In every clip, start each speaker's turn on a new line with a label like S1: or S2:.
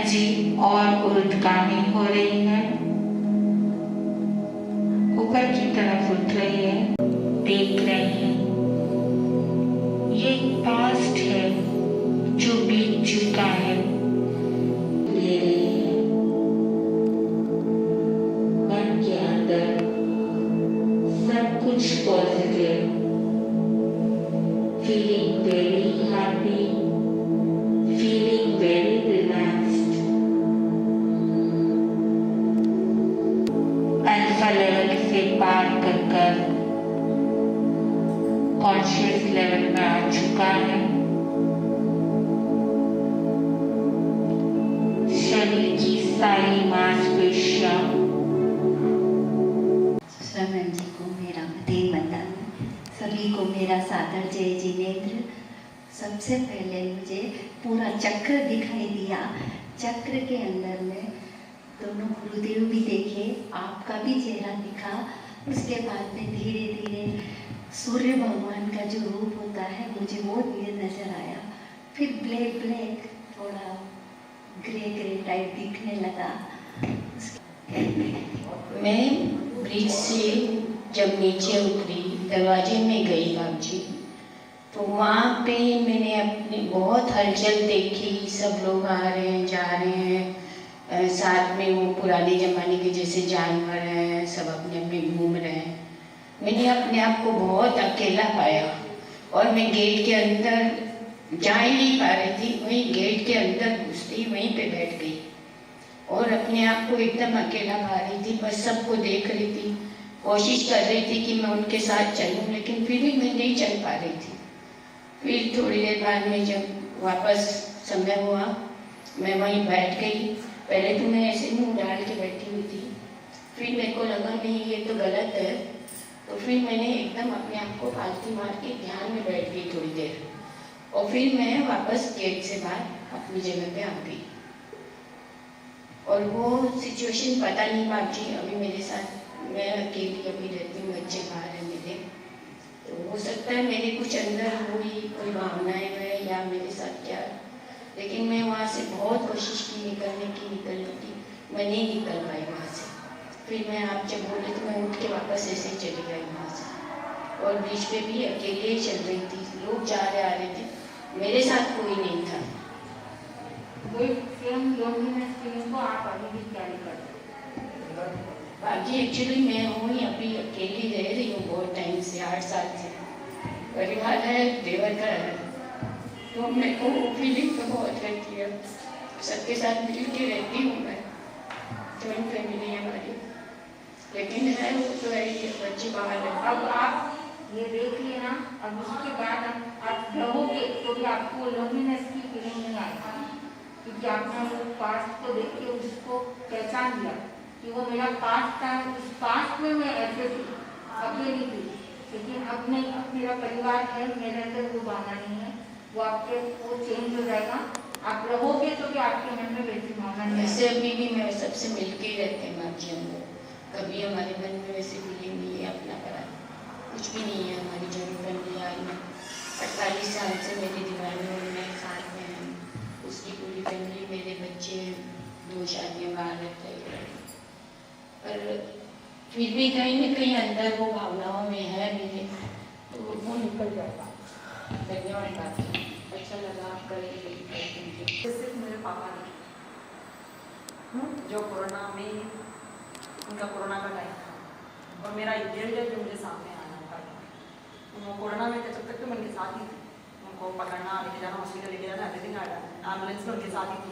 S1: अजीब और उर्दगामी हो रही है, ऊपर की तरफ उठ रही है, देख रही है। ये पास्ट है जो बीत चुका है, ले रही है। मन के अंदर सब कुछ positive, feeling very happy, feeling very relaxed. Alpha level से पार कर कॉन्शियस लेवल में आ चुका है। शरीर की सारी मांसपेशियां।
S2: मैम जी को मेरा मदीन वंदन, सभी को मेरा सादर जय जिनेंद्र। सबसे पहले मुझे पूरा चक्र दिखाई दिया। चक्र के अंदर में दोनों गुरुदेव भी देखे, आपका भी चेहरा दिखा। उसके बाद में धीरे धीरे सूर्य भगवान का जो रूप होता है मुझे वो नजर आया। फिर ब्लैक ब्लैक थोड़ा ग्रे ग्रे टाइप दिखने लगा।
S3: मैं ब्रिज से जब नीचे उतरी, दरवाजे में गई बाप जी, तो वहाँ पे मैंने अपनी बहुत हलचल देखी। सब लोग आ रहे हैं, जा रहे हैं, साथ में वो पुराने ज़माने के जैसे जानवर हैं, सब अपने अपने घूम रहे हैं। मैंने अपने आप को बहुत अकेला पाया और मैं गेट के अंदर जा ही नहीं पा रही थी। वहीं गेट के अंदर घुसती वहीं पे बैठ गई और अपने आप को एकदम अकेला पा रही थी। बस सबको देख रही थी, कोशिश कर रही थी कि मैं उनके साथ चलूं, लेकिन फिर भी मैं नहीं चल पा रही थी। फिर थोड़ी देर बाद में जब वापस समय हुआ, मैं वहीं बैठ गई। पहले तो मैं ऐसे मुंह डाल के बैठी हुई थी, फिर मेरे को लगा नहीं ये तो गलत है, तो फिर मैंने एकदम अपने आप को पालती मार के ध्यान में बैठ गई थोड़ी देर, और फिर मैं वापस गेट से बाहर अपनी जगह पे आ गई। और वो सिचुएशन पता नहीं बाप जी, अभी मेरे साथ मैं अकेली अभी रहती हूँ, बच्चे बाहर हैं मेरे, तो हो सकता है मेरे कुछ अंदर हुई कोई भावनाएं हैं या मेरे साथ क्या, लेकिन मैं वहाँ से बहुत कोशिश की निकलने की, मैं नहीं निकल पाई वहाँ से। फिर मैं आप जब बोले तो मैं उठ के वापस ऐसे ही चली गई वहाँ से, और बीच पे भी अकेले ही चल रही थी। लोग जा रहे आ रहे थे, मेरे साथ कोई नहीं था। बाकी एक्चुअली मैं हूँ ही अभी अकेली रह रही हूँ बहुत टाइम से, 8 साल से। परिवार है, देवर का है, तो मेरे को वो फीलिंग तो बहुत रहती है। सबके साथ मिल के रहती हूँ मैं, जॉइंट फैमिली है हमारी, लेकिन है वो तो है ही, बच्चे बाहर है।
S4: अब आप ये देखिए ना, अब उसके बाद आप रहोगे तो भी आपको लोनलीनेस की फीलिंग नहीं आएगी, क्योंकि आपने वो पास्ट को देख के उसको पहचान लिया कि वो मेरा पास्ट था। उस पास्ट में मैं ऐसे थी, अकेली थी, लेकिन अब नहीं, अब मेरा परिवार है, मेरे अंदर वो भावना नहीं है, वो आपके वो चेंज हो जाएगा। आप रहोगे तो भी आपके मन में वैसी भावना नहीं है।
S3: वैसे अभी भी मैं सबसे मिलके ही रहते हैं माँ जी, हम लोग कभी हमारे मन में वैसे फीलिंग नहीं है अपना पड़ा, कुछ भी नहीं है। हमारी जॉइंट फैमिली आज में 48 साल से मेरी दीवानी और मैं साथ में हैं, उसकी पूरी फैमिली, मेरे बच्चे, 2 शादियाँ बाहर रहते हैं, पर फिर भी कहीं न कहीं अंदर वो भावनाओं में है मेरे, तो वो निकल जाएगा। धन्यवाद बात, अच्छा लगा आप करेंगे।
S5: सिर्फ मेरे पापा ने जो कोरोना में, उनका कोरोना का टाइम था, और मेरा गिल्ड है जो मुझे सामने आना था। वो कोरोना में जब तक तो मैं उनके साथ ही थी, उनको पकड़ना, लेके जाना, हॉस्पिटल लेके जाना, एवरीथिंग आया, एम्बुलेंस में उनके साथ ही थी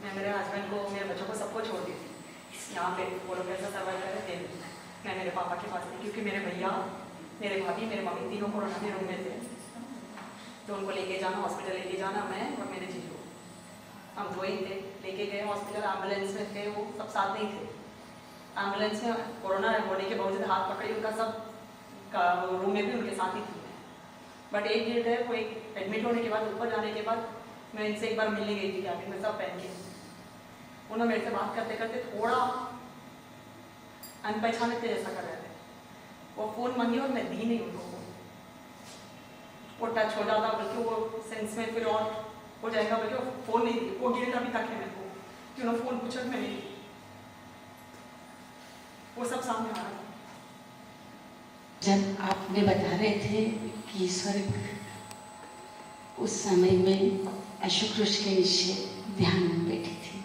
S5: मैं। मेरे हस्बैंड को, मेरे बच्चों को, सबको छोड़ दी थी यहाँ पे। वो लोग कैसा सर्वाइव कर रहे थे, मैं मेरे पापा के पास थी, क्योंकि मेरे भैया, मेरे भाभी, मेरे मम्मी तीनों कोरोना के रूम में थे, तो उनको लेके जाना, हॉस्पिटल लेके जाना, मैं और मेरे जीजू, हम 2 ही थे। लेके गए हॉस्पिटल, एम्बुलेंस में थे, वो सब साथ नहीं थे। एम्बुलेंस में कोरोना होने के बावजूद हाथ पकड़ी उनका, सब का रूम में भी उनके साथ ही थी। बट एक डेट है, वो एक एडमिट होने के बाद, ऊपर जाने के बाद, मैं इनसे एक बार मिलने गई थी कैबिन में, सब पहन के। उन्होंने मेरे से बात करते करते थोड़ा अनपहचाने थे जैसा कर रहे थे। वो फ़ोन मांगी और मैं दी नहीं उनको, वो टच हो जाता, बल्कि वो सेंस में फिर और हो जाएगा बोल के फोन नहीं दी, वो गिल्ट अभी तक है मेरे को कि उन्होंने फोन पूछा मैं नहीं दी। वो सब सामने आ रहा है।
S6: जब आपने बता रहे थे कि स्वर्ग, उस समय में अशुक्रुष के नीचे ध्यान में बैठी थी,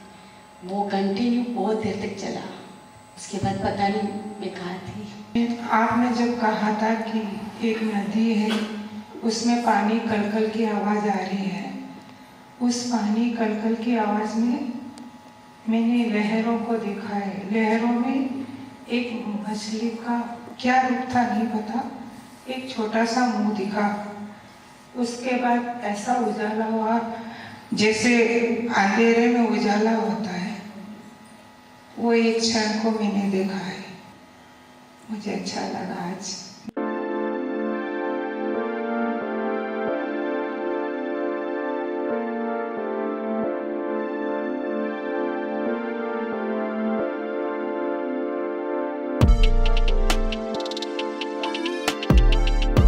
S6: वो कंटिन्यू बहुत देर तक चला। उसके बाद पता नहीं मैं कहाँ थी।
S7: आपने जब कहा था कि एक नदी है उसमें पानी कलकल की आवाज़ आ रही है, उस पानी कलकल की आवाज़ में मैंने लहरों को देखा है। लहरों में एक मछली का क्या रूप था नहीं पता, एक छोटा सा मुंह दिखा। उसके बाद ऐसा उजाला हुआ जैसे अंधेरे में उजाला होता है, वो एक क्षण को मैंने देखा है। मुझे अच्छा लगा आज।